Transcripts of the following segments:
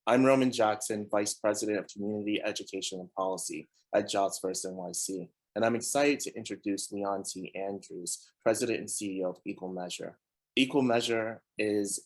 I'm Roman Jackson, Vice President of Community Education and Policy at JobsFirstNYC, and I'm excited to introduce Leon T. Andrews, President and CEO of Equal Measure. Equal Measure is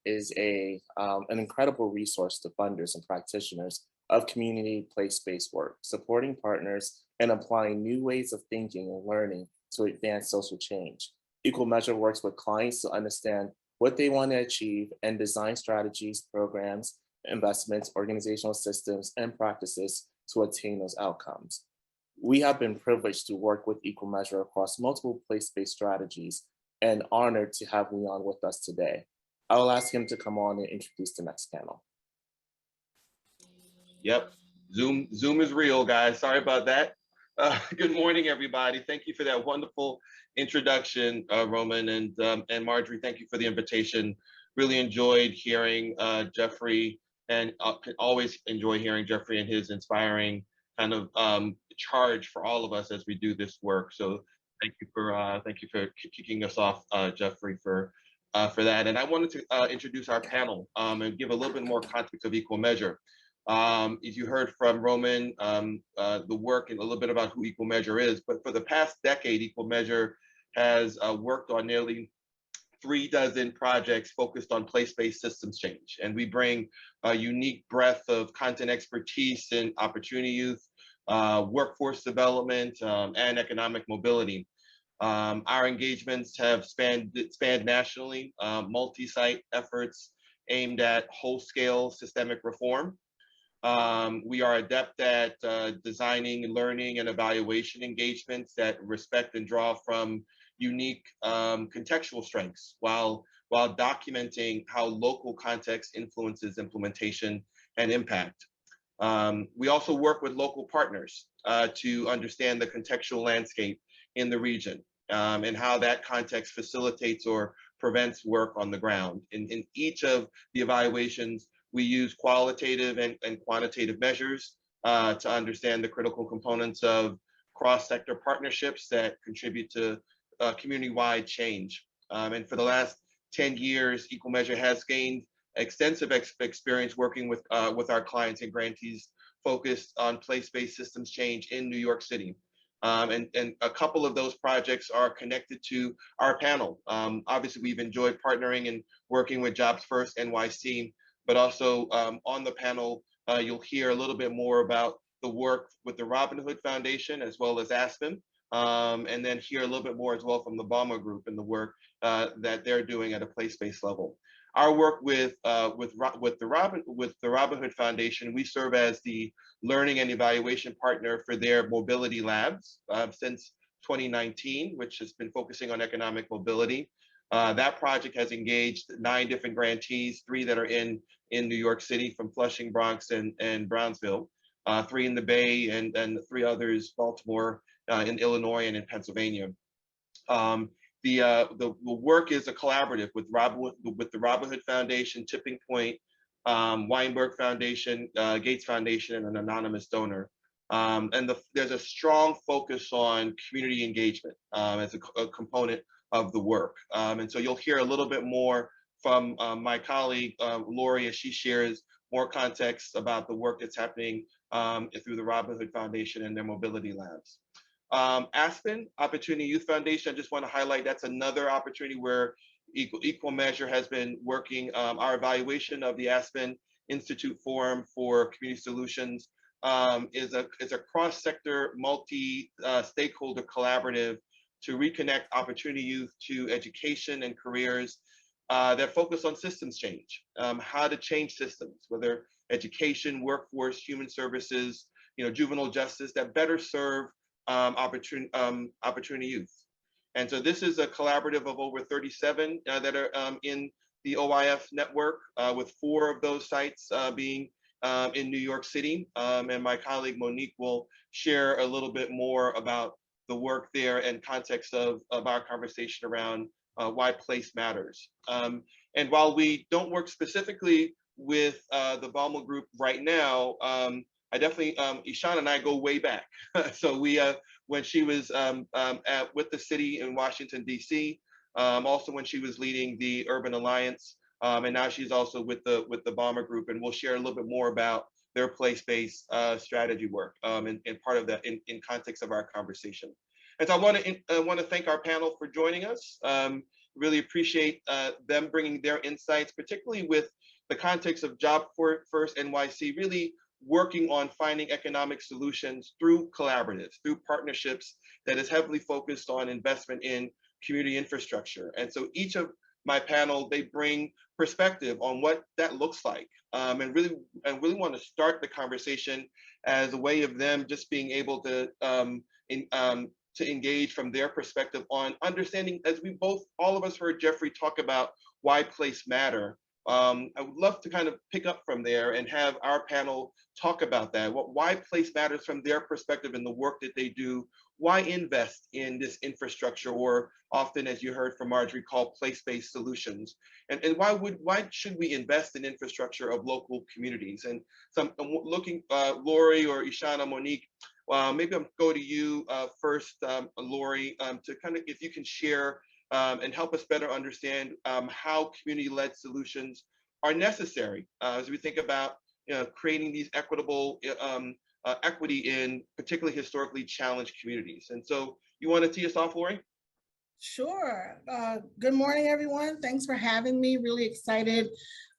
an incredible resource to funders and practitioners of community place-based work, supporting partners and applying new ways of thinking and learning to advance social change. Equal Measure works with clients to understand what they want to achieve and design strategies, programs, investments, organizational systems, and practices to attain those outcomes. We have been privileged to work with Equal Measure across multiple place-based strategies and honored to have Leon with us today. I will ask him to come on and introduce the next panel. Yep, Zoom is real, guys. Sorry about that. Good morning, everybody. Thank you for that wonderful introduction, Roman, and Marjorie. Thank you for the invitation. Really enjoyed hearing Jeffrey, and always enjoy hearing Jeffrey and his inspiring kind of charge for all of us as we do this work. So thank you for kicking us off, Jeffrey, for that. And I wanted to introduce our panel and give a little bit more context of Equal Measure. As you heard from Roman, the work and a little bit about who Equal Measure is, but for the past decade, Equal Measure has worked on nearly 36 projects focused on place-based systems change. And we bring a unique breadth of content expertise in opportunity youth, workforce development, and economic mobility. Our engagements have spanned nationally, multi-site efforts aimed at whole-scale systemic reform. We are adept at designing learning and evaluation engagements that respect and draw from unique contextual strengths while documenting how local context influences implementation and impact. We also work with local partners to understand the contextual landscape in the region and how that context facilitates or prevents work on the ground. In each of the evaluations, we use qualitative and quantitative measures to understand the critical components of cross-sector partnerships that contribute to community-wide change. And for the last 10 years, Equal Measure has gained extensive experience working with our clients and grantees focused on place-based systems change in New York City. And a couple of those projects are connected to our panel. Obviously, we've enjoyed partnering and working with JobsFirstNYC, but also on the panel, you'll hear a little bit more about the work with the Robin Hood Foundation as well as Aspen, and then hear a little bit more as well from the Ballmer group and the work that they're doing at a place-based level. Our work with the Robin Hood Foundation, we serve as the learning and evaluation partner for their mobility labs since 2019, which has been focusing on economic mobility. That project has engaged 9 different grantees, 3 that are in New York City from Flushing, Bronx, and Brownsville, 3 in the Bay, and 3 others, Baltimore, in Illinois, and in Pennsylvania. The work is a collaborative with the Robin Hood Foundation, Tipping Point, Weinberg Foundation, Gates Foundation, and an anonymous donor. There's a strong focus on community engagement as a component of the work. And so you'll hear a little bit more from my colleague, Lori, as she shares more context about the work that's happening through the Robin Hood Foundation and their mobility labs. Aspen, Opportunity Youth Foundation, I just want to highlight that's another opportunity where Equal Measure has been working. Our evaluation of the Aspen Institute Forum for Community Solutions is a cross-sector, multi-stakeholder collaborative to reconnect opportunity youth to education and careers that focus on systems change, how to change systems, whether education, workforce, human services, juvenile justice, that better serve opportunity youth. And so this is a collaborative of over 37 that are in the OIF network, with 4 of those sites being in New York City. And my colleague Monique will share a little bit more about the work there and context of our conversation around why place matters. And while we don't work specifically with the Ballmer group right now, I definitely, Eshauna and I go way back. So we, when she was with the city in Washington, D.C., also when she was leading the Urban Alliance And now she's also with the Ballmer group, and we'll share a little bit more about their place-based strategy work and part of that in context of our conversation. And so I want to thank our panel for joining us. Really appreciate them bringing their insights, particularly with the context of JobsFirstNYC, really working on finding economic solutions through collaboratives, through partnerships that is heavily focused on investment in community infrastructure. And so each of my panel, they bring perspective on what that looks like, and really want to start the conversation as a way of them just being able to engage from their perspective on understanding, as all of us heard Jeffrey talk about why place matter. I would love to kind of pick up from there and have our panel talk about that, why place matters from their perspective in the work that they do, why invest in this infrastructure, or often, as you heard from Marjorie, called place-based solutions, and why should we invest in infrastructure of local communities? And so I'm looking, Lori or Eshauna, Monique, maybe I'll go to you first, Lori, to kind of, if you can share and help us better understand how community-led solutions are necessary as we think about creating these equitable equity in particularly historically challenged communities. And so you want to tee us off, Lori? Sure. Good morning, everyone. Thanks for having me. Really excited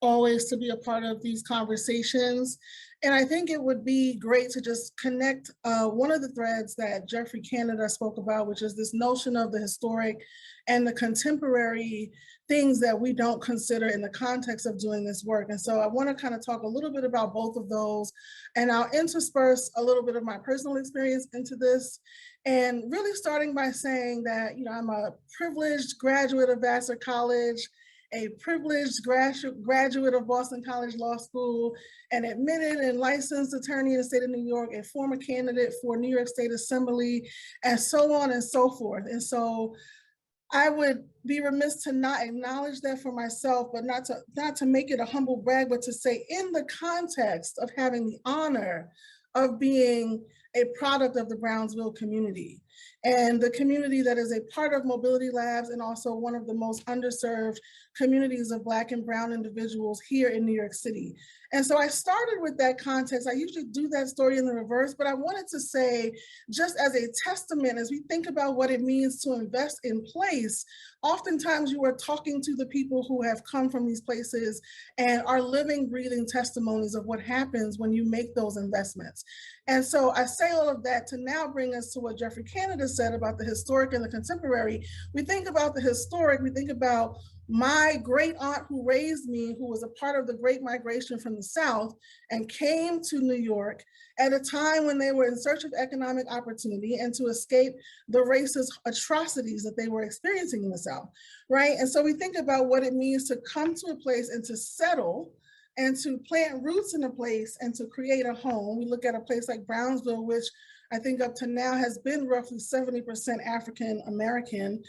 always to be a part of these conversations. And I think it would be great to just connect one of the threads that Jeffrey Canada spoke about, which is this notion of the historic and the contemporary things that we don't consider in the context of doing this work. And so I want to kind of talk a little bit about both of those, and I'll intersperse a little bit of my personal experience into this. And really starting by saying that, I'm a privileged graduate of Vassar College, a privileged graduate of Boston College Law School, an admitted and licensed attorney in the state of New York, a former candidate for New York State Assembly, and so on and so forth. And so I would be remiss to not acknowledge that for myself, but not to make it a humble brag, but to say in the context of having the honor of being a product of the Brownsville community, and the community that is a part of Mobility Labs, and also one of the most underserved communities of Black and Brown individuals here in New York City. And so I started with that context. I usually do that story in the reverse, but I wanted to say, just as a testament, as we think about what it means to invest in place, oftentimes you are talking to the people who have come from these places and are living, breathing testimonies of what happens when you make those investments. And so I say all of that to now bring us to what Jeffrey Canada said about the historic and the contemporary. We think about the historic, we think about my great aunt who raised me, who was a part of the Great Migration from the South and came to New York at a time when they were in search of economic opportunity and to escape the racist atrocities that they were experiencing in the South, right? And so we think about what it means to come to a place and to settle and to plant roots in a place and to create a home. We look at a place like Brownsville, which I think up to now has been roughly 70% African American.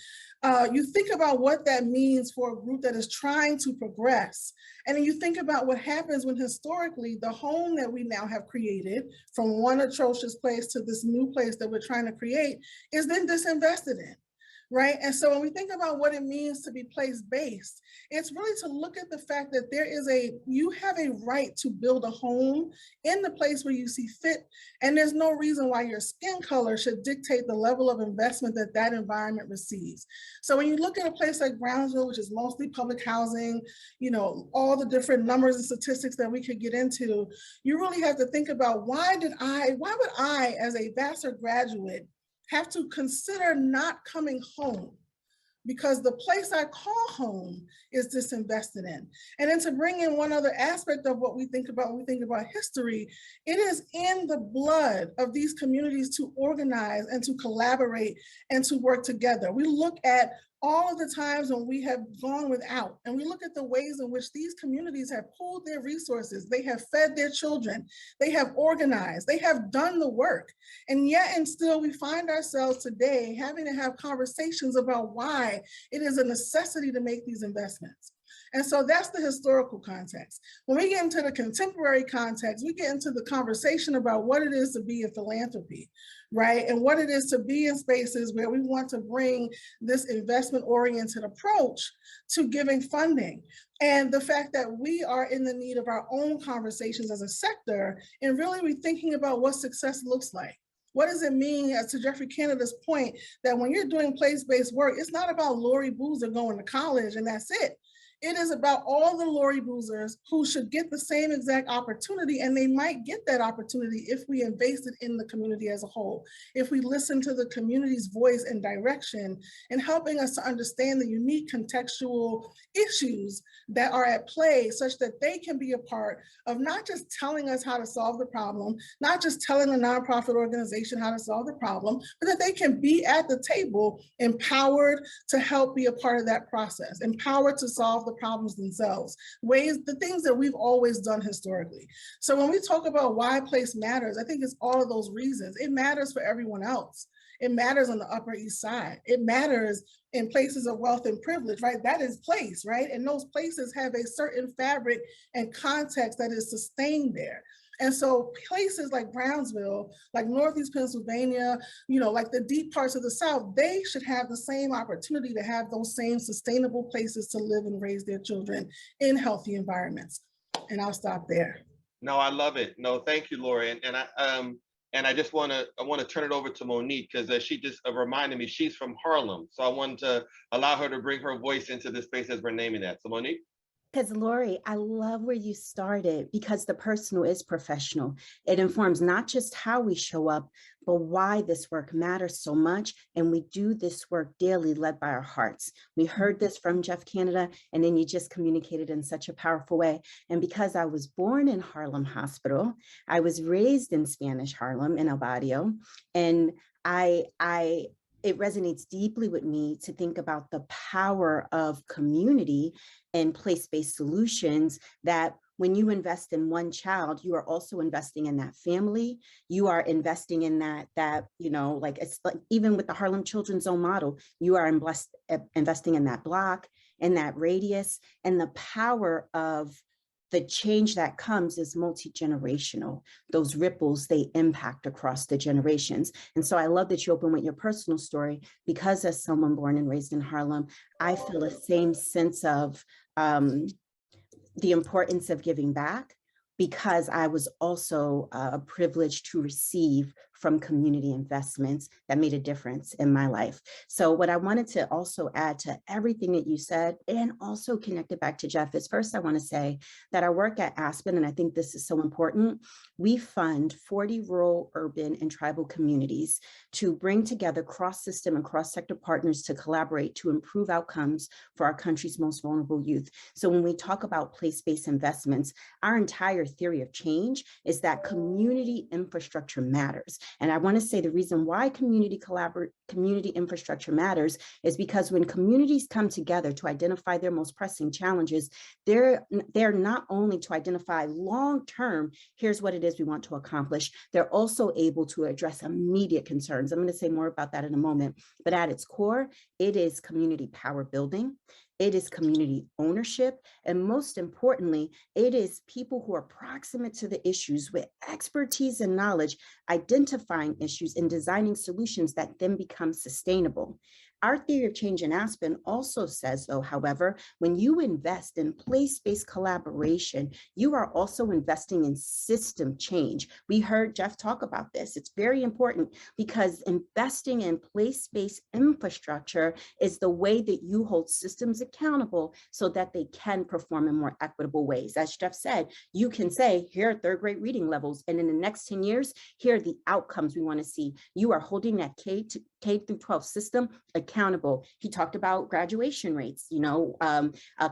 You think about what that means for a group that is trying to progress. And then you think about what happens when historically the home that we now have created from one atrocious place to this new place that we're trying to create is then disinvested in. Right. And so when we think about what it means to be place-based, it's really to look at the fact that you have a right to build a home in the place where you see fit. And there's no reason why your skin color should dictate the level of investment that that environment receives. So when you look at a place like Brownsville, which is mostly public housing, all the different numbers and statistics that we could get into, you really have to think about why would I, as a Vassar graduate, have to consider not coming home because the place I call home is disinvested in. And then to bring in one other aspect of what we think about when we think about history, it is in the blood of these communities to organize and to collaborate and to work together. We look at all of the times when we have gone without, and we look at the ways in which these communities have pooled their resources, they have fed their children, they have organized, they have done the work. And yet and still we find ourselves today having to have conversations about why it is a necessity to make these investments. And so that's the historical context. When we get into the contemporary context, we get into the conversation about what it is to be a philanthropy, right? And what it is to be in spaces where we want to bring this investment-oriented approach to giving funding. And the fact that we are in the need of our own conversations as a sector and really rethinking about what success looks like. What does it mean, as to Jeffrey Canada's point, that when you're doing place-based work, it's not about Lori Boozer going to college and that's it. It is about all the Lori Boozers who should get the same exact opportunity, and they might get that opportunity if we invested in the community as a whole, if we listen to the community's voice and direction, and helping us to understand the unique contextual issues that are at play, such that they can be a part of not just telling us how to solve the problem, not just telling a nonprofit organization how to solve the problem, but that they can be at the table empowered to help be a part of that process, empowered to solve the problems themselves, the things that we've always done historically. So when we talk about why place matters, I think it's all of those reasons. It matters for everyone else. It matters on the Upper East Side. It matters in places of wealth and privilege, right? That is place, right? And those places have a certain fabric and context that is sustained there. And so places like Brownsville, like Northeast Pennsylvania, like the deep parts of the South, they should have the same opportunity to have those same sustainable places to live and raise their children in healthy environments. And I'll stop there. No, I love it. No, thank you, Lori. And I just want to turn it over to Monique, because she just reminded me she's from Harlem. So I wanted to allow her to bring her voice into this space as we're naming that. So Monique. Because Lori, I love where you started, because the personal is professional. It informs not just how we show up, but why this work matters so much. And we do this work daily, led by our hearts. We heard this from Jeff Canada, and then you just communicated in such a powerful way. And because I was born in Harlem Hospital, I was raised in Spanish Harlem in El Barrio, and it resonates deeply with me to think about the power of community and place-based solutions, that when you invest in one child, you are also investing in that family. You are investing in that like, it's like, even with the Harlem Children's Zone model, you are investing in that block, in that radius, and the power of the change that comes is multi-generational. Those ripples, they impact across the generations. And so I love that you open with your personal story, because as someone born and raised in Harlem, I feel the same sense of the importance of giving back, because I was also privileged to receive from community investments that made a difference in my life. So what I wanted to also add to everything that you said, and also connect it back to Jeff, is first I want to say that our work at Aspen, and I think this is so important, we fund 40 rural, urban, and tribal communities to bring together cross-system and cross-sector partners to collaborate to improve outcomes for our country's most vulnerable youth. So when we talk about place-based investments, our entire theory of change is that community infrastructure matters. And I want to say the reason why community infrastructure matters is because when communities come together to identify their most pressing challenges, they're not only to identify long-term, here's what it is we want to accomplish, they're also able to address immediate concerns. I'm going to say more about that in a moment, but at its core, it is community power building. It is community ownership. And most importantly, it is people who are proximate to the issues with expertise and knowledge, identifying issues and designing solutions that then become sustainable. Our theory of change in Aspen also says, though, however, when you invest in place-based collaboration, you are also investing in system change. We heard Jeff talk about this. It's very important, because investing in place-based infrastructure is the way that you hold systems accountable so that they can perform in more equitable ways. As Jeff said, you can say, here are third grade reading levels, and in the next 10 years, here are the outcomes we want to see. You are holding that K through 12 system accountable. He talked about graduation rates,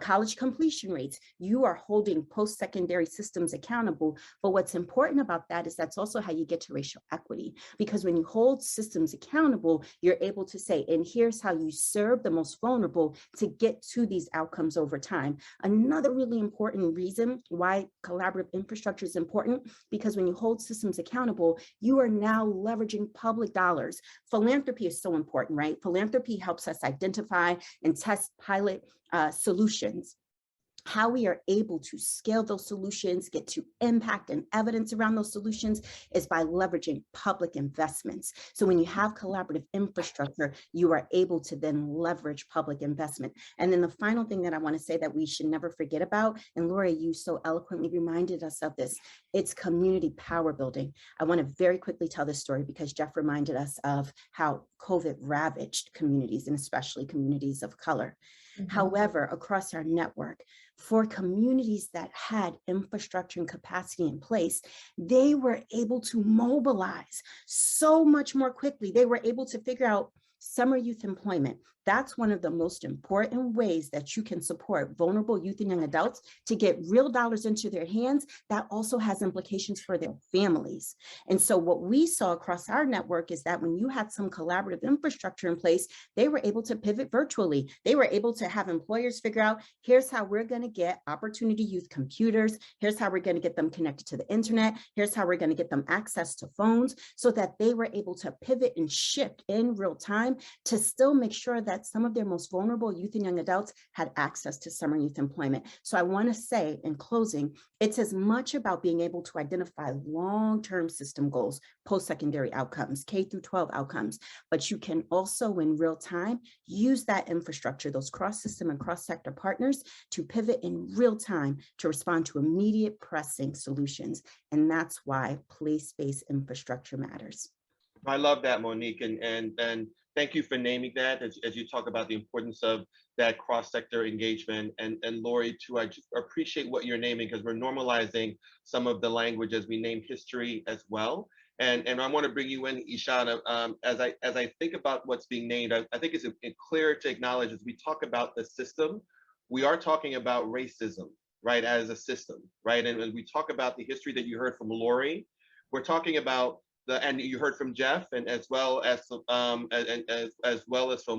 college completion rates. You are holding post-secondary systems accountable. But what's important about that is that's also how you get to racial equity, because when you hold systems accountable, you're able to say, and here's how you serve the most vulnerable to get to these outcomes over time. Another really important reason why collaborative infrastructure is important, because when you hold systems accountable, you are now leveraging public dollars. Philanthropy is so important, right? Philanthropy helps us identify and test pilot solutions. how we are able to scale those solutions, get to impact and evidence around those solutions is by leveraging public investments. So when you have collaborative infrastructure, you are able to then leverage public investment. And then the final thing that I want to say that we should never forget about, and Lori, you so eloquently reminded us of this, it's community power building. I want to very quickly tell this story because Jeff reminded us of how COVID ravaged communities, and especially communities of color. However, across our network, for communities that had infrastructure and capacity in place, they were able to mobilize so much more quickly. They were able to figure out summer youth employment. That's one of the most important ways that you can support vulnerable youth and young adults to get real dollars into their hands. That also has implications for their families. And so what we saw across our network is that when you had some collaborative infrastructure in place, they were able to pivot virtually. They were able to have employers figure out, here's how we're going to get opportunity youth computers. Here's how we're going to get them connected to the internet. Here's how we're going to get them access to phones, so that they were able to pivot and shift in real time to still make sure that some of their most vulnerable youth and young adults had access to summer youth employment. So I want to say in closing, it's as much about being able to identify long-term system goals, post-secondary outcomes, K through 12 outcomes, but you can also in real time use that infrastructure, those cross-system and cross-sector partners, to pivot in real time to respond to immediate pressing solutions. And that's why place-based infrastructure matters. I love that, Monique, and thank you for naming that as you talk about the importance of that cross-sector engagement. And Lori, too, I just appreciate what you're naming, because we're normalizing some of the language as we name history as well. And I want to bring you in, Eshauna, as I think about what's being named. I think it's clear to acknowledge, as we talk about the system, we are talking about racism, right, as a system, right? And when we talk about the history that you heard from Lori, we're talking about and you heard from Jeff, and as well as from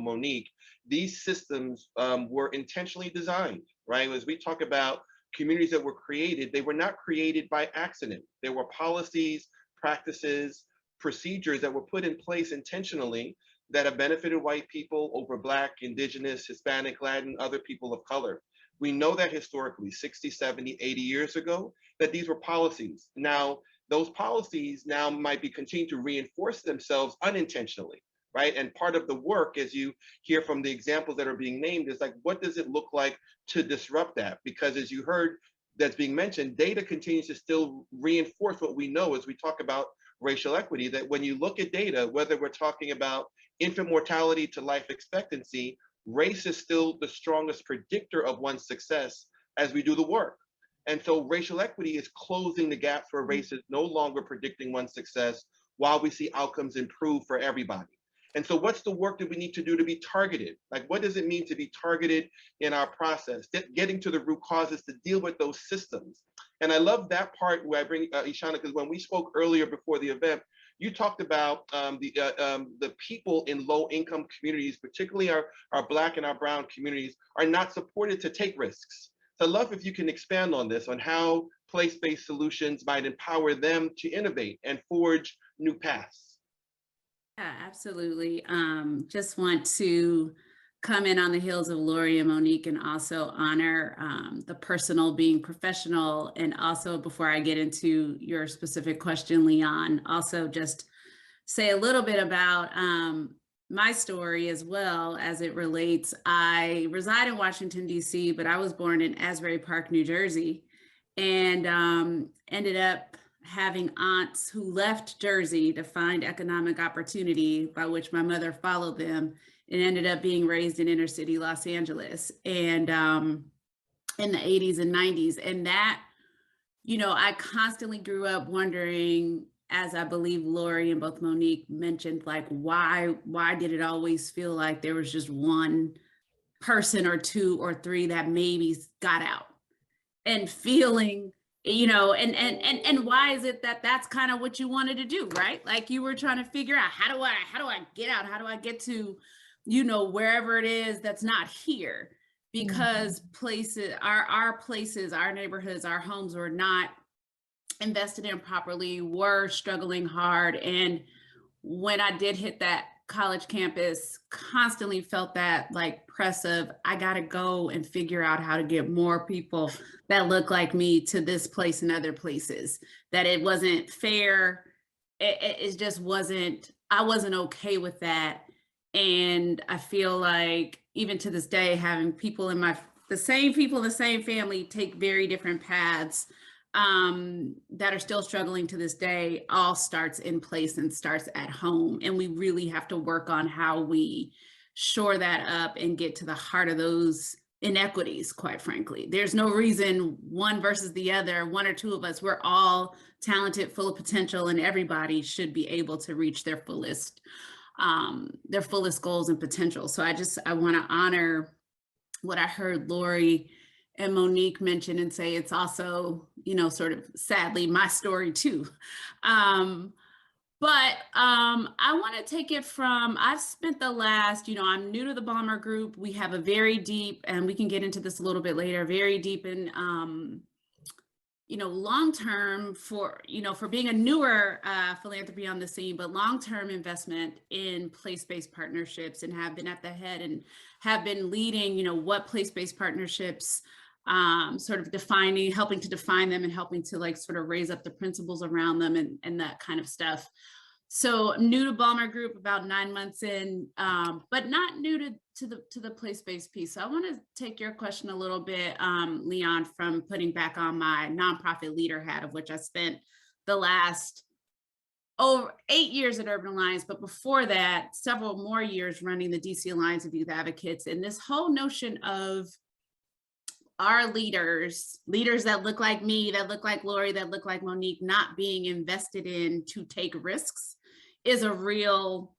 Monique, these systems were intentionally designed, right? As we talk about communities that were created, they were not created by accident. There were policies, practices, procedures that were put in place intentionally that have benefited white people over Black, Indigenous, Hispanic, Latin, other people of color. We know that historically, 60, 70, 80 years ago, that these were policies. Now, those policies now might be continuing to reinforce themselves unintentionally, right? And part of the work, as you hear from the examples that are being named, is like, what does it look like to disrupt that? Because as you heard that's being mentioned, data continues to still reinforce what we know as we talk about racial equity, that when you look at data, whether we're talking about infant mortality to life expectancy, race is still the strongest predictor of one's success as we do the work. And so racial equity is closing the gaps where race is no longer predicting one's success, while we see outcomes improve for everybody. And so what's the work that we need to do to be targeted? Like, what does it mean to be targeted in our process? Getting to the root causes to deal with those systems. And I love that part where I bring Eshauna, because when we spoke earlier before the event, you talked about the people in low-income communities, particularly our Black and our Brown communities, are not supported to take risks. So I'd love if you can expand on this, on how place-based solutions might empower them to innovate and forge new paths. Yeah, absolutely. Just want to come in on the heels of Lori and Monique, and also honor the personal being professional. And also, before I get into your specific question, Leon, also just say a little bit about my story as well as it relates. I reside in Washington, D.C., but I was born in Asbury Park, New Jersey, and ended up having aunts who left Jersey to find economic opportunity, by which my mother followed them, and ended up being raised in inner city Los Angeles, and in the 80s and 90s. And that, you know, I constantly grew up wondering, as I believe Lori and both Monique mentioned, like, why did it always feel like there was just one person or two or three that maybe got out? And feeling, you know, and why is it that that's kind of what you wanted to do, right? Like, you were trying to figure out, how do I get out? How do I get to, you know, wherever it is that's not here? Because places, our places, our neighborhoods, our homes were not invested in properly, were struggling hard. And when I did hit that college campus, constantly felt that like press of, I gotta go and figure out how to get more people that look like me to this place and other places, that it wasn't fair. It just wasn't, I wasn't okay with that. And I feel like even to this day, having people in the same people in the same family take very different paths that are still struggling to this day, all starts in place and starts at home. And we really have to work on how we shore that up and get to the heart of those inequities, quite frankly. There's no reason one versus the other, one or two of us, we're all talented, full of potential, and everybody should be able to reach their fullest goals and potential. So I want to honor what I heard Lori and Monique mention and say it's also, you know, sort of sadly my story too. But I want to take it from, I've spent the last, you know, I'm new to the Ballmer group. We have a very deep, and we can get into this a little bit later, very deep in, you know, long-term for, you know, for being a newer philanthropy on the scene, but long-term investment in place-based partnerships, and have been at the head and have been leading, you know, what place-based partnerships, sort of defining, helping to define them and helping to like sort of raise up the principles around them and that kind of stuff. So I'm new to Ballmer Group, about 9 months in, but not new to the place-based piece. So I want to take your question a little bit, Leon, from putting back on my nonprofit leader hat, of which I spent the last over 8 years at Urban Alliance, but before that, several more years running the DC Alliance of Youth Advocates. And this whole notion of our leaders that look like me, that look like Lori, that look like Monique, not being invested in to take risks is a real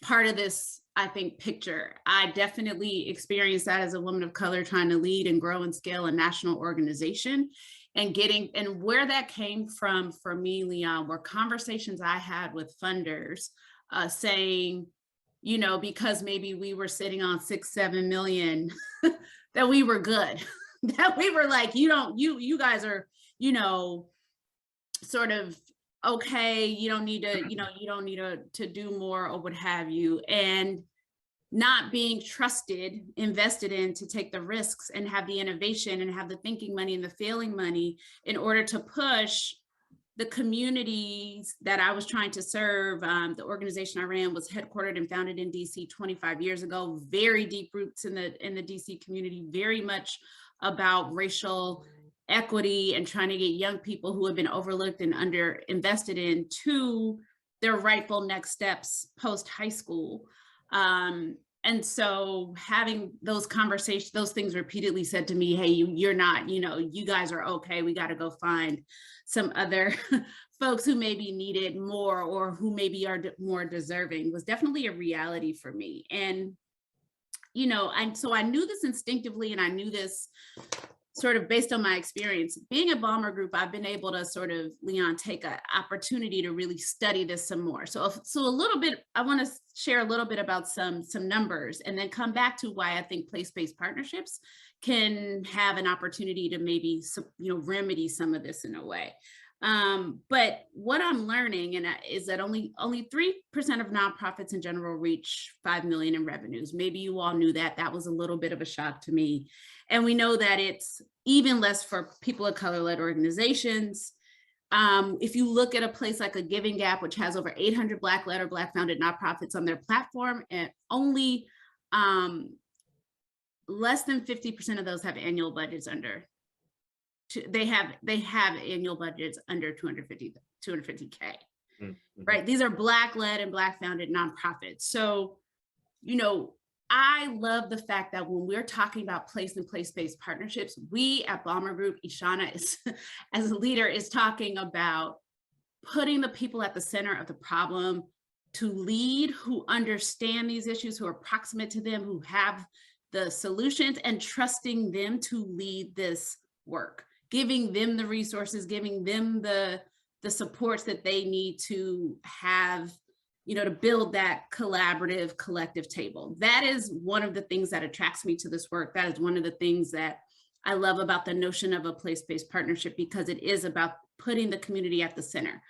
part of this, I think, picture. I definitely experienced that as a woman of color trying to lead and grow and scale a national organization, and where that came from for me, Leon, were conversations I had with funders saying, you know, because maybe we were sitting on 6-7 million, that we were good, that we were like, you guys are, you know, sort of okay, you don't need to, you know, you don't need to do more or what have you, and not being trusted, invested in to take the risks and have the innovation and have the thinking money and the failing money in order to push the communities that I was trying to serve. The organization I ran was headquartered and founded in DC 25 years ago, very deep roots in the DC community, very much about racial equity and trying to get young people who have been overlooked and under invested in to their rightful next steps post high school. And so having those conversations, those things repeatedly said to me, hey, you're not, you know, you guys are okay. We got to go find some other folks who maybe needed more or who maybe are more deserving, was definitely a reality for me. And, you know, so I knew this instinctively, and I knew this sort of based on my experience. Being a Ballmer Group, I've been able to sort of, Leon, take an opportunity to really study this some more. So a little bit, I want to share a little bit about some numbers, and then come back to why I think place-based partnerships can have an opportunity to maybe, you know, remedy some of this in a way. But what I'm learning is that only 3% of nonprofits in general reach 5 million in revenues. Maybe you all knew that. That was a little bit of a shock to me. And we know that it's even less for people of color-led organizations. If you look at a place like a Giving Gap, which has over 800 Black-led or Black-founded nonprofits on their platform, and only less than 50% of those have annual budgets under. They have annual budgets under 250K, right? These are Black-led and Black-founded nonprofits. So, you know, I love the fact that when we're talking about place and place-based partnerships, we at Ballmer Group, Eshauna is, as a leader, is talking about putting the people at the center of the problem, to lead, who understand these issues, who are proximate to them, who have the solutions, and trusting them to lead this work, giving them the resources, giving them the supports that they need to have, you know, to build that collaborative, collective table. That is one of the things that attracts me to this work. That is one of the things that I love about the notion of a place-based partnership, because it is about putting the community at the center.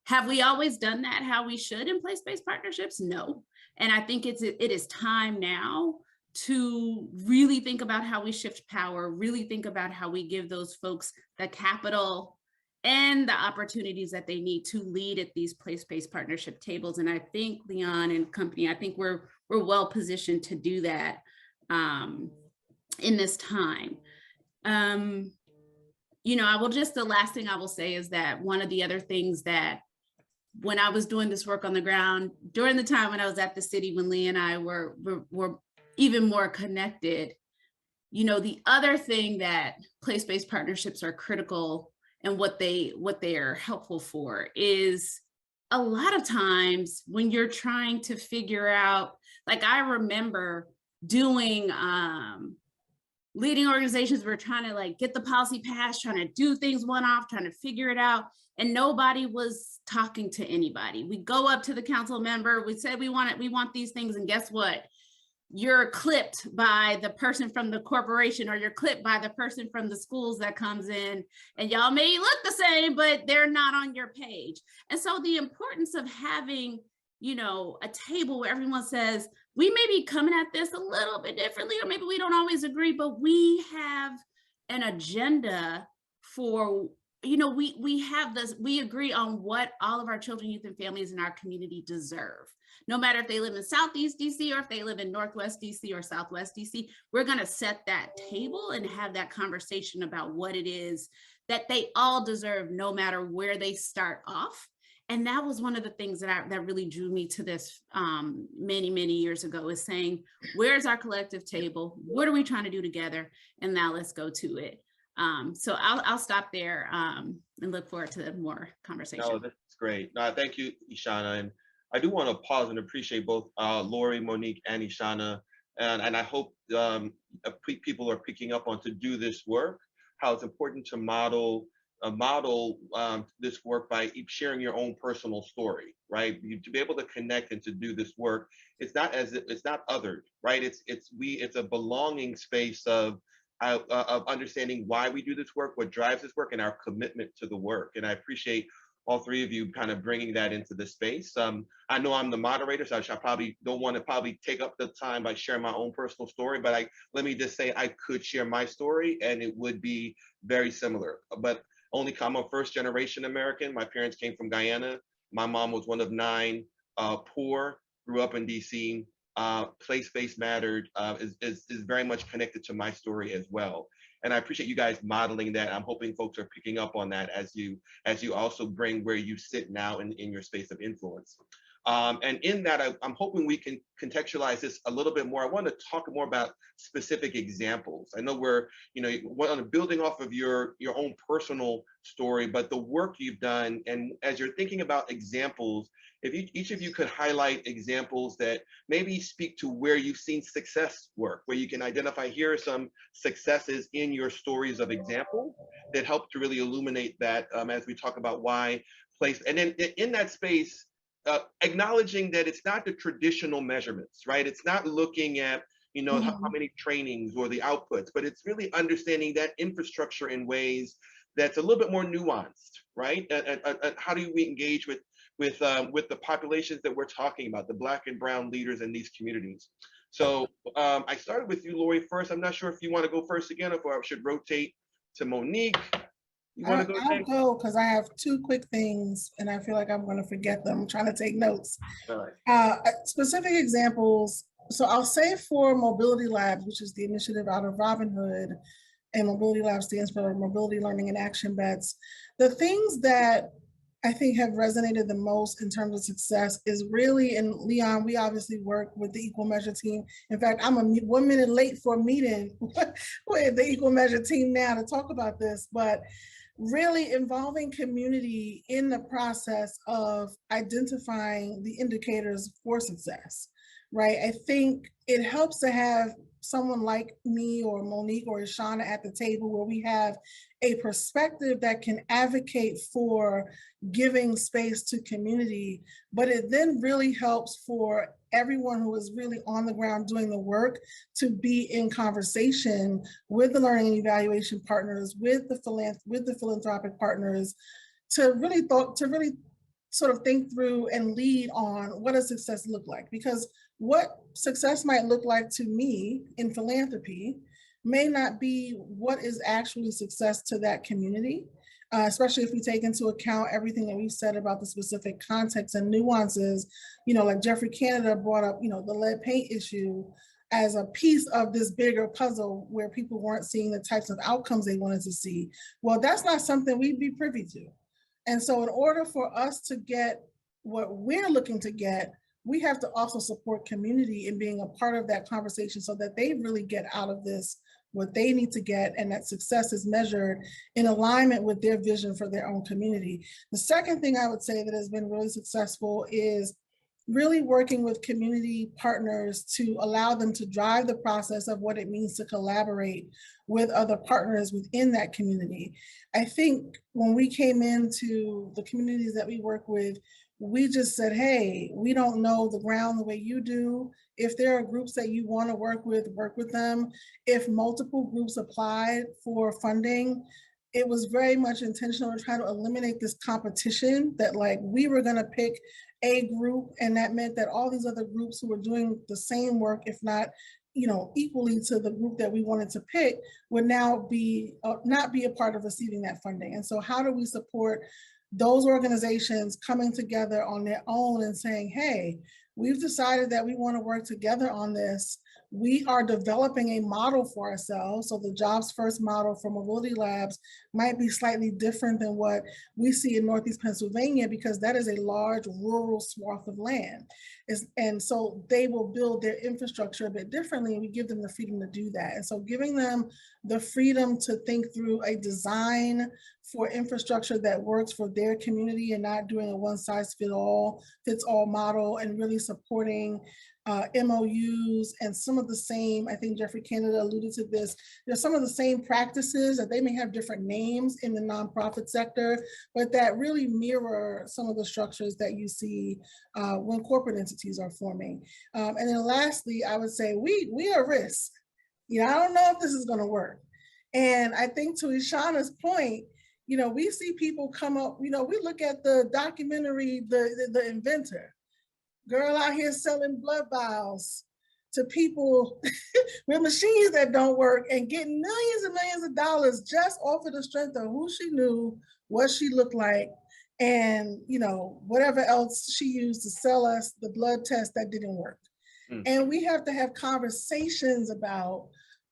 Have we always done that how we should in place-based partnerships? No. And I think it is time now to really think about how we shift power, really think about how we give those folks the capital and the opportunities that they need to lead at these place-based partnership tables. And I think Leon and company, I think we're well positioned to do that in this time. You know, the last thing I will say is that one of the other things that when I was doing this work on the ground, during the time when I was at the city, when Lee and I were even more connected, you know, the other thing that place-based partnerships are critical and what they are helpful for is a lot of times when you're trying to figure out, like I remember doing, leading organizations, we're trying to like get the policy passed, trying to do things one-off, trying to figure it out. And nobody was talking to anybody. We go up to the council member, we said we want these things, and guess what? You're clipped by the person from the corporation, or you're clipped by the person from the schools that comes in, and y'all may look the same, but they're not on your page. And so the importance of having, you know, a table where everyone says, we may be coming at this a little bit differently, or maybe we don't always agree, but we have an agenda for, you know, we have this, we agree on what all of our children, youth, and families in our community deserve. No matter if they live in Southeast DC or if they live in Northwest DC or Southwest DC, we're gonna set that table and have that conversation about what it is that they all deserve, no matter where they start off. And that was one of the things that really drew me to this many, many years ago, is saying, where's our collective table? What are we trying to do together? And now let's go to it. So I'll stop there and look forward to more conversation. No, that's great. No, thank you, Eshauna. And I do want to pause and appreciate both Lori, Monique, and Eshauna. And I hope people are picking up on, to do this work, how it's important to model this work by sharing your own personal story, right? To be able to connect and to do this work, it's not othered, right? It's a belonging space of understanding why we do this work, what drives this work, and our commitment to the work. And I appreciate all three of you kind of bringing that into the space. I know I'm the moderator, so I probably don't want to take up the time by sharing my own personal story, but let me just say I could share my story and it would be very similar. But I'm a first-generation American. My parents came from Guyana. My mom was one of 9, poor, grew up in DC. Place-based mattered is very much connected to my story as well. And I appreciate you guys modeling that. I'm hoping folks are picking up on that as you also bring where you sit now in your space of influence. And in that, I'm hoping we can contextualize this a little bit more. I want to talk more about specific examples. I know we're building off of your own personal story, but the work you've done, and as you're thinking about examples, if each of you could highlight examples that maybe speak to where you've seen success work, where you can identify, here are some successes in your stories of example that help to really illuminate that as we talk about why place. And then in that space, acknowledging that it's not the traditional measurements, right? It's not looking at, how many trainings or the outputs, but it's really understanding that infrastructure in ways that's a little bit more nuanced, right? And how do we engage with the populations that we're talking about, the Black and Brown leaders in these communities? So I started with you, Lori, first. I'm not sure if you want to go first again, or if I should rotate to Monique. I'll go, because I have 2 quick things and I feel like I'm going to forget them. I'm trying to take notes. All right. Specific examples. So I'll say for Mobility Labs, which is the initiative out of Robin Hood, and Mobility Labs stands for Mobility Learning and Action Bets. The things that I think have resonated the most in terms of success is really, and Leon, we obviously work with the Equal Measure team. In fact, I'm 1 minute late for a meeting with the Equal Measure team now to talk about this, but really involving community in the process of identifying the indicators for success, right? I think it helps to have someone like me or Monique or Eshauna at the table, where we have a perspective that can advocate for giving space to community, but it then really helps for everyone who is really on the ground doing the work to be in conversation with the learning and evaluation partners, with the philanthropic partners, to really sort of think through and lead on what does success look like? Because what success might look like to me in philanthropy may not be what is actually success to that community, especially if we take into account everything that we've said about the specific context and nuances, like Jeffrey Canada brought up, the lead paint issue as a piece of this bigger puzzle where people weren't seeing the types of outcomes they wanted to see. Well, that's not something we'd be privy to. And so in order for us to get what we're looking to get, we have to also support community in being a part of that conversation so that they really get out of this what they need to get, and that success is measured in alignment with their vision for their own community. The second thing I would say that has been really successful is really working with community partners to allow them to drive the process of what it means to collaborate with other partners within that community. I think when we came into the communities that we work with, we just said, hey, we don't know the ground the way you do. If there are groups that you want to work with them. If multiple groups applied for funding, it was very much intentional to try to eliminate this competition that like we were going to pick a group, and that meant that all these other groups who were doing the same work, if not equally to the group that we wanted to pick, would now be not be a part of receiving that funding. And so how do we support those organizations coming together on their own and saying, hey, we've decided that we want to work together on this. We are developing a model for ourselves. So the Jobs First model for Mobility Labs might be slightly different than what we see in Northeast Pennsylvania, because that is a large rural swath of land. And so they will build their infrastructure a bit differently, and we give them the freedom to do that. And so giving them the freedom to think through a design for infrastructure that works for their community and not doing a one-size-fits-all model, and really supporting MOUs and some of the same, I think Jeffrey Canada alluded to this, there's some of the same practices that they may have different names in the nonprofit sector, but that really mirror some of the structures that you see when corporate entities are forming. And then lastly, I would say we are risk. I don't know if this is going to work. And I think to Eshauna's point, we see people come up, we look at the documentary, the Inventor, girl out here selling blood vials to people with machines that don't work and getting millions and millions of dollars just off of the strength of who she knew, what she looked like, and whatever else she used to sell us the blood test that didn't work. And we have to have conversations about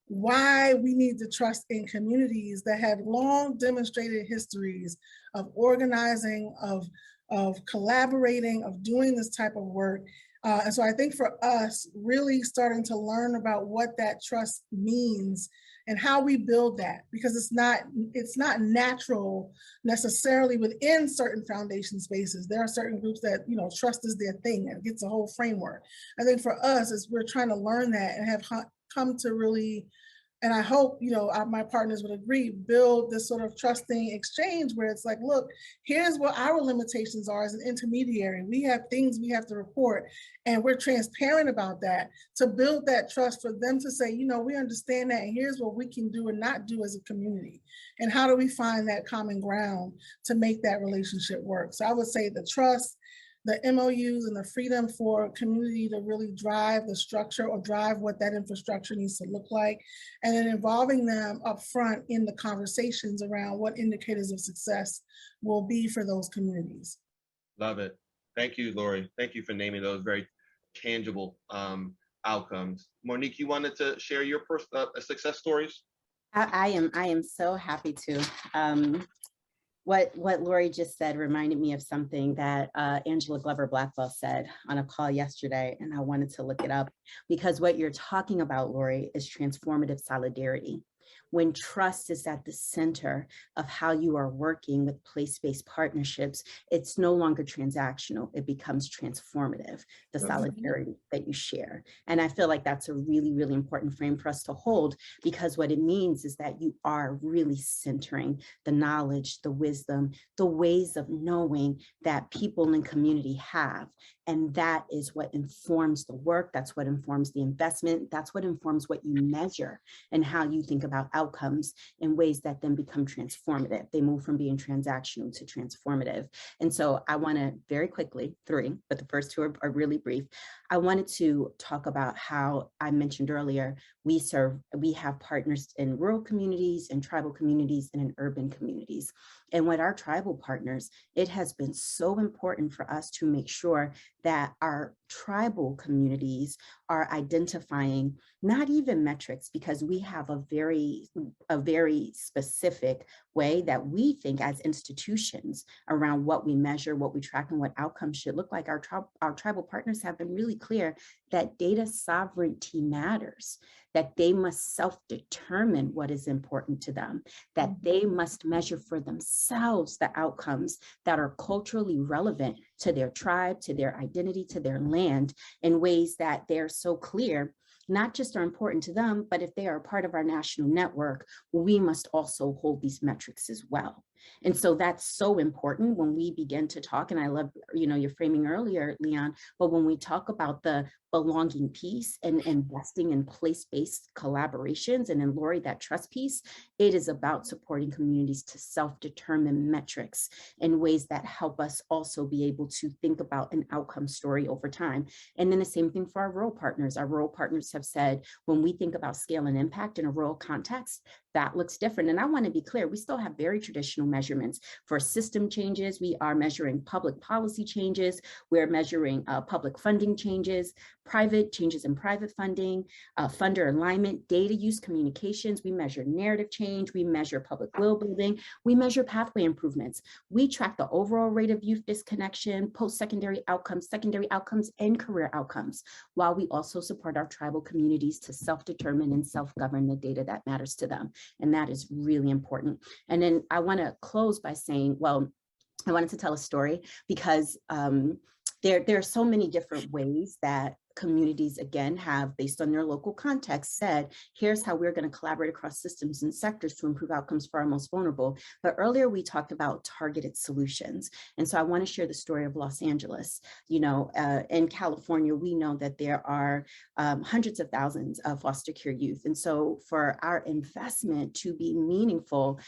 why we need to trust in communities that have long demonstrated histories of organizing, of collaborating, of doing this type of work. And so I think for us, really starting to learn about what that trust means and how we build that, because it's not natural necessarily within certain foundation spaces. There are certain groups that, trust is their thing and gets a whole framework. I think for us, is we're trying to learn that and have come to really, and I hope, my partners would agree, build this sort of trusting exchange where it's like, look, here's what our limitations are as an intermediary. We have things we have to report, and we're transparent about that, to build that trust for them to say, we understand that, and here's what we can do and not do as a community. And how do we find that common ground to make that relationship work? So I would say the trust, the MOUs, and the freedom for community to really drive the structure or drive what that infrastructure needs to look like, and then involving them up front in the conversations around what indicators of success will be for those communities. Love it. Thank you, Lori. Thank you for naming those very tangible outcomes. Monique, you wanted to share your success stories? I am so happy to. What Lori just said reminded me of something that Angela Glover Blackwell said on a call yesterday, and I wanted to look it up, because what you're talking about, Lori, is transformative solidarity. When trust is at the center of how you are working with place-based partnerships, it's no longer transactional, it becomes transformative, the solidarity that you share. And I feel like that's a really, really important frame for us to hold, because what it means is that you are really centering the knowledge, the wisdom, the ways of knowing that people in community have. And that is what informs the work, that's what informs the investment, that's what informs what you measure and how you think about outcomes outcomes in ways that then become transformative. They move from being transactional to transformative. And so I want to very quickly, 3, but the first 2 are really brief. I wanted to talk about how I mentioned earlier, we have partners in rural communities and tribal communities and in urban communities. And with our tribal partners, it has been so important for us to make sure that our tribal communities are identifying not even metrics, because we have a very specific way that we think as institutions around what we measure, what we track, and what outcomes should look like. Our tribal partners have been really clear that data sovereignty matters, that they must self-determine what is important to them, that they must measure for themselves the outcomes that are culturally relevant to their tribe, to their identity, to their land, in ways that they're so clear, not just are important to them, but if they are a part of our national network, we must also hold these metrics as well. And so that's so important when we begin to talk, and I love, your framing earlier, Leon, but when we talk about the belonging piece and investing in place-based collaborations, and in Lori, that trust piece, it is about supporting communities to self-determine metrics in ways that help us also be able to think about an outcome story over time. And then the same thing for our rural partners. Our rural partners have said, when we think about scale and impact in a rural context, that looks different. And I want to be clear, we still have very traditional measurements for system changes. We are measuring public policy changes. We're measuring public funding changes, private changes in private funding, funder alignment, data use, communications. We measure narrative change. We measure public will building. We measure pathway improvements. We track the overall rate of youth disconnection, post-secondary outcomes, and career outcomes, while we also support our tribal communities to self-determine and self-govern the data that matters to them. And that is really important. And then I want to close by saying, well, I wanted to tell a story because there are so many different ways that communities, again, have, based on their local context, said, here's how we're going to collaborate across systems and sectors to improve outcomes for our most vulnerable. But earlier we talked about targeted solutions. And so I want to share the story of Los Angeles. In California, we know that there are hundreds of thousands of foster care youth. And so for our investment to be meaningful,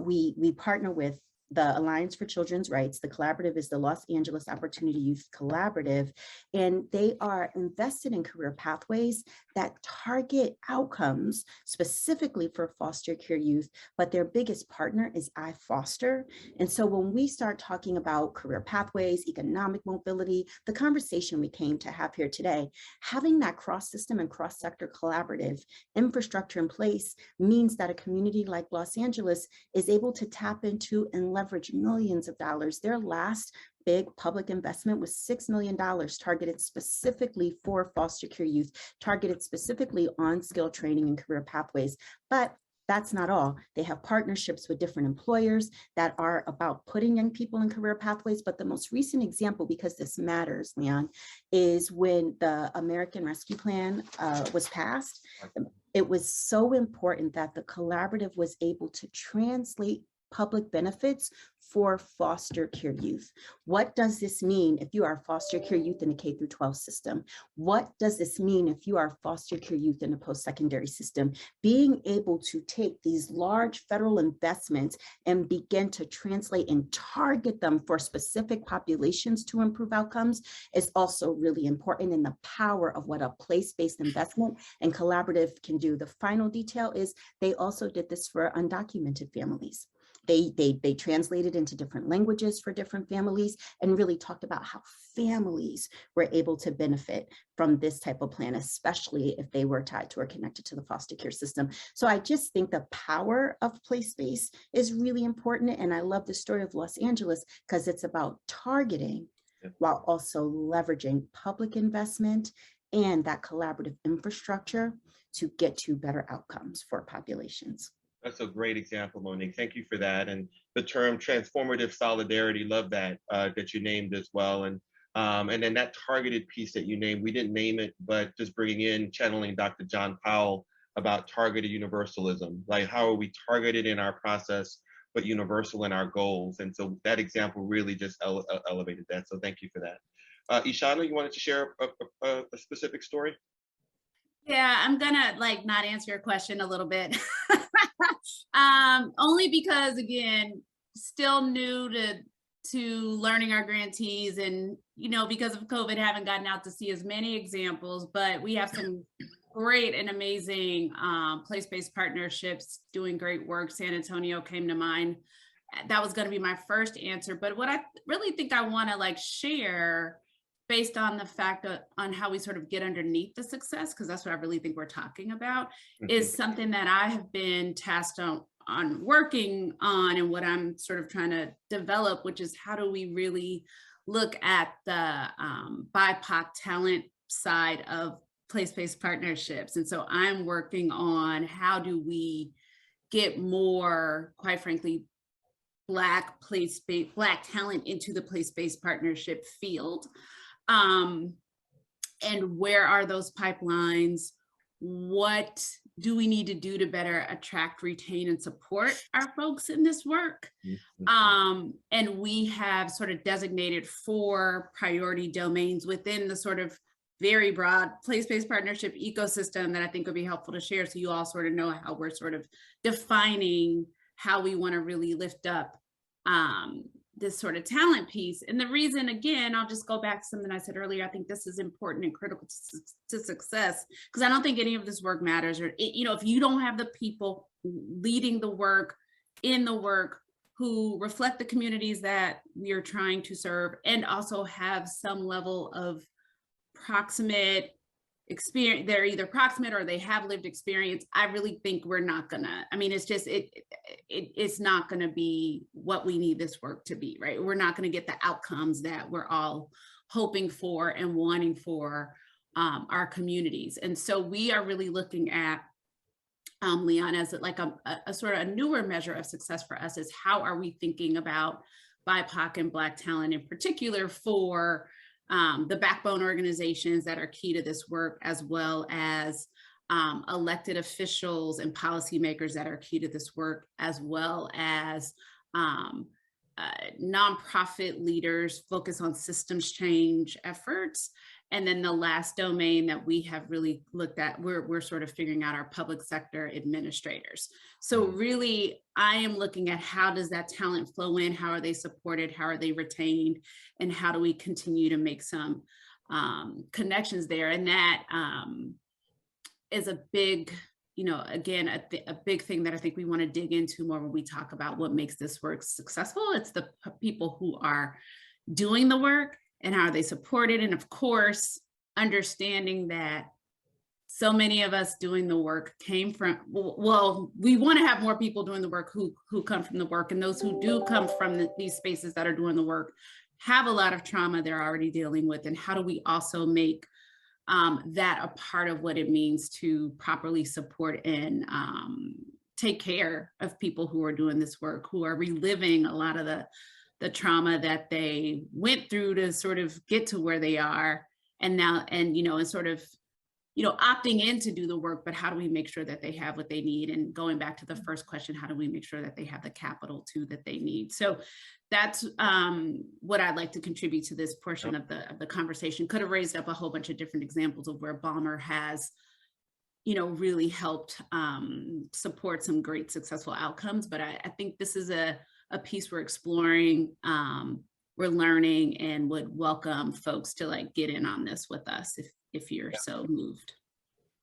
we partner with the Alliance for Children's Rights. The collaborative is the Los Angeles Opportunity Youth Collaborative, and they are invested in career pathways that target outcomes specifically for foster care youth, but their biggest partner is iFoster. And so when we start talking about career pathways, economic mobility, the conversation we came to have here today, having that cross-system and cross-sector collaborative infrastructure in place means that a community like Los Angeles is able to tap into and leverage millions of dollars. Their last big public investment was $6 million targeted specifically for foster care youth, targeted specifically on skill training and career pathways. But that's not all. They have partnerships with different employers that are about putting young people in career pathways. But the most recent example, because this matters, Leon, is when the American Rescue Plan was passed. It was so important that the collaborative was able to translate public benefits for foster care youth. What does this mean if you are foster care youth in the K through 12 system? What does this mean if you are foster care youth in a post-secondary system? Being able to take these large federal investments and begin to translate and target them for specific populations to improve outcomes is also really important, in the power of what a place-based investment and collaborative can do. The final detail is they also did this for undocumented families. They translated into different languages for different families and really talked about how families were able to benefit from this type of plan, especially if they were tied to or connected to the foster care system. So I just think the power of place-based is really important. And I love the story of Los Angeles because it's about targeting while also leveraging public investment and that collaborative infrastructure to get to better outcomes for populations. That's a great example, Monique. Thank you for that. And the term transformative solidarity, love that, that you named as well. And then that targeted piece that you named, we didn't name it, but just bringing in, channeling Dr. John Powell about targeted universalism. Like, how are we targeted in our process, but universal in our goals? And so that example really just elevated that. So thank you for that. Eshauna, you wanted to share a specific story? Yeah, I'm gonna not answer your question a little bit. Only because, again, still new to learning our grantees, and because of COVID, haven't gotten out to see as many examples, but we have some great and amazing place-based partnerships doing great work. San Antonio came to mind. That was going to be my first answer, but what I really think I want to share, based on the fact on how we sort of get underneath the success, because that's what I really think we're talking about, is something that I have been tasked on working on, and what I'm sort of trying to develop, which is how do we really look at the BIPOC talent side of place-based partnerships. And so I'm working on how do we get more, quite frankly, Black talent into the place-based partnership field. And where are those pipelines? What do we need to do to better attract, retain, and support our folks in this work? And we have sort of designated 4 priority domains within the sort of very broad place-based partnership ecosystem that I think would be helpful to share, so you all sort of know how we're sort of defining how we want to really lift up this sort of talent piece. And the reason, again, I'll just go back to something I said earlier, I think this is important and critical to success, because I don't think any of this work matters, or if you don't have the people leading the work, in the work, who reflect the communities that we are trying to serve, and also have some level of proximate experience, they're either proximate or they have lived experience, I really think we're not gonna, it's just, it's not gonna be what we need this work to be, right? We're not gonna get the outcomes that we're all hoping for and wanting for our communities. And so we are really looking at, Leon, as a sort of a newer measure of success for us, is how are we thinking about BIPOC and Black talent in particular for the backbone organizations that are key to this work, as well as elected officials and policymakers that are key to this work, as well as nonprofit leaders focus on systems change efforts. And then the last domain that we have really looked at, we're sort of figuring out our public sector administrators. So really, I am looking at how does that talent flow in, how are they supported, how are they retained, and how do we continue to make some connections there. And that is a big, again, a big thing that I think we want to dig into more when we talk about what makes this work successful. It's the people who are doing the work, and how are they supported? And of course, understanding that so many of us doing the work came from, well, we want to have more people doing the work who come from the work, and those who do come from these spaces that are doing the work have a lot of trauma they're already dealing with. And how do we also make that a part of what it means to properly support and take care of people who are doing this work, who are reliving a lot of the trauma that they went through to sort of get to where they are, and now, and sort of, opting in to do the work, but how do we make sure that they have what they need? And going back to the first question, how do we make sure that they have the capital too that they need? So that's what I'd like to contribute to this portion of the conversation. Could have raised up a whole bunch of different examples of where Ballmer has, really helped support some great successful outcomes. But I think this is a piece we're exploring, we're learning, and would welcome folks to get in on this with us if you're so moved.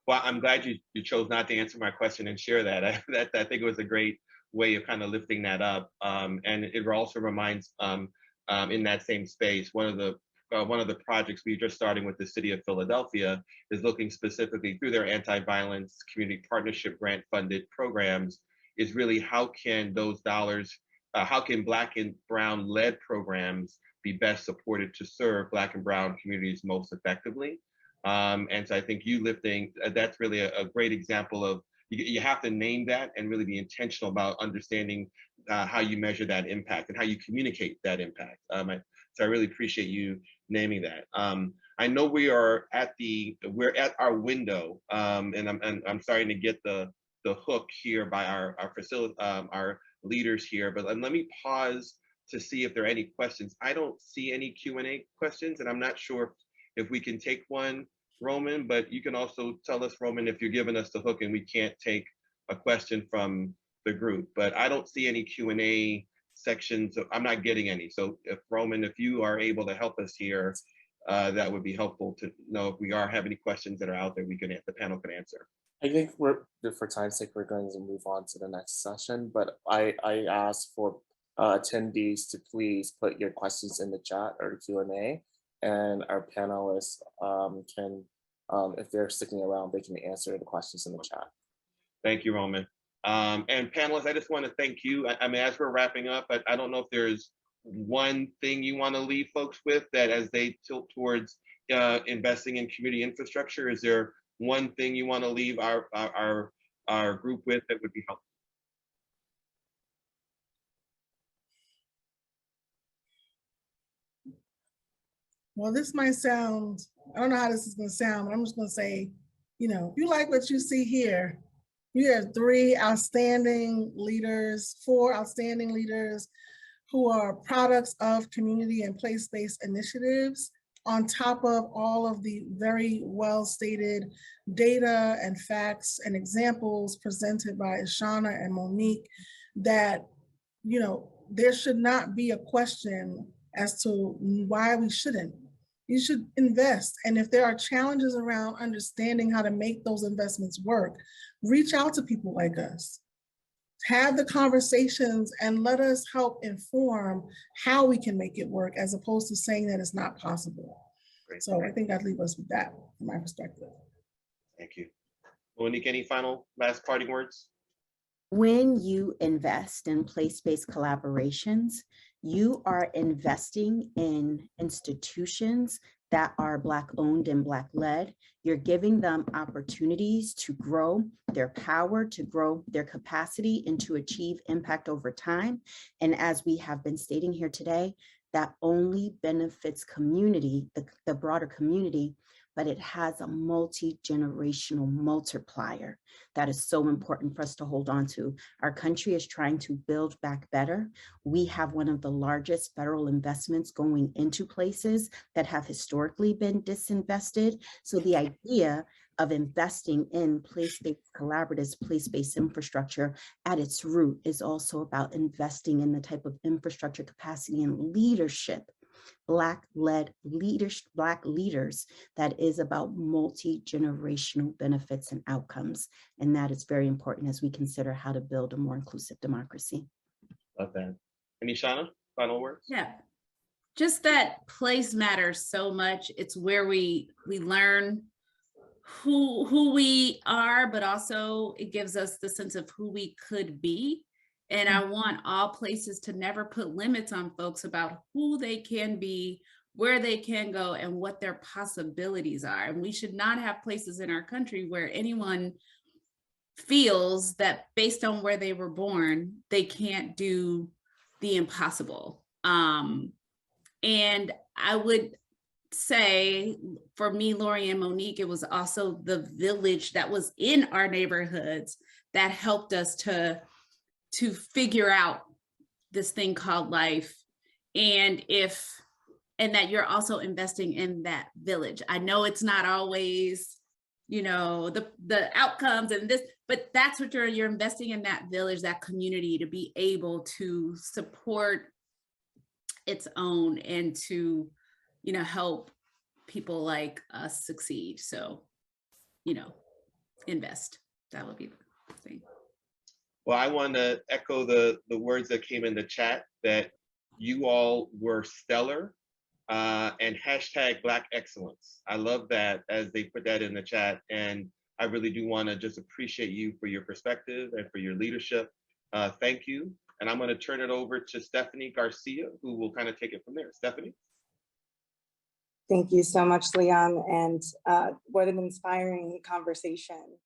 Well, I'm glad you chose not to answer my question and share that. I think it was a great way of kind of lifting that up. And it also reminds, in that same space, one of the projects we're just starting with the city of Philadelphia is looking specifically through their anti-violence community partnership grant funded programs, is really how can those dollars, how can Black and Brown led programs be best supported to serve Black and Brown communities most effectively? And so I think you lifting, that's really a great example of, you have to name that and really be intentional about understanding how you measure that impact and how you communicate that impact. So I really appreciate you naming that. I know we're at our window, and I'm starting to get the hook here by our leaders here, but let me pause to see if there are any questions. I don't see any Q&A questions, and I'm not sure if we can take one, Roman, but you can also tell us, Roman, if you're giving us the hook and we can't take a question from the group, but I don't see any Q&A sections. So I'm not getting any. So if Roman, if you are able to help us here, that would be helpful to know if we have any questions that are out there, the panel can answer. I think for time's sake, we're going to move on to the next session, but I asked for attendees to please put your questions in the chat or Q&A, and our panelists can, if they're sticking around, they can answer the questions in the chat. Thank you, Roman. And panelists, I just want to thank you. I mean, as we're wrapping up, I don't know if there's one thing you want to leave folks with that as they tilt towards investing in community infrastructure. Is there one thing you want to leave our group with that would be helpful? Well, this might sound, I don't know how this is going to sound, but I'm just going to say, you know, if you like what you see here, we have 4 outstanding leaders who are products of community and place-based initiatives, on top of all of the very well-stated data and facts and examples presented by Eshauna and Monique, that, you know, there should not be a question as to why we shouldn't. You should invest. And if there are challenges around understanding how to make those investments work, reach out to people like us. Have the conversations and let us help inform how we can make it work, as opposed to saying that it's not possible. Great. So I think I'd leave us with that from my perspective. Thank you. Monique, any final last parting words? When you invest in place-based collaborations, you are investing in institutions that are Black owned and Black led. You're giving them opportunities to grow their power, to grow their capacity, and to achieve impact over time. And as we have been stating here today, that only benefits community, the broader community, but it has a multi-generational multiplier that is so important for us to hold on to. Our country is trying to build back better. We have one of the largest federal investments going into places that have historically been disinvested. So the idea of investing in place-based collaboratives, place-based infrastructure at its root is also about investing in the type of infrastructure, capacity, and leadership, Black-led leaders, Black leaders, that is about multi-generational benefits and outcomes. And that is very important as we consider how to build a more inclusive democracy. Love that. And Eshauna, final words? Yeah, just that place matters so much. It's where we learn who we are, but also it gives us the sense of who we could be. And I want all places to never put limits on folks about who they can be, where they can go, and what their possibilities are. And we should not have places in our country where anyone feels that based on where they were born, they can't do the impossible. And I would say, for me, Lori and Monique, it was also the village that was in our neighborhoods that helped us to figure out this thing called life. And that you're also investing in that village. I know it's not always, you know, the outcomes and this, but that's what you're investing in, that village, that community, to be able to support its own and to, you know, help people like us succeed. So, you know, invest. That would be the thing. Well, I want to echo the words that came in the chat, that you all were stellar, and hashtag Black excellence. I love that, as they put that in the chat. And I really do want to just appreciate you for your perspective and for your leadership. Thank you. And I'm going to turn it over to Stephanie Garcia, who will kind of take it from there. Stephanie. Thank you so much, Leon. And what an inspiring conversation.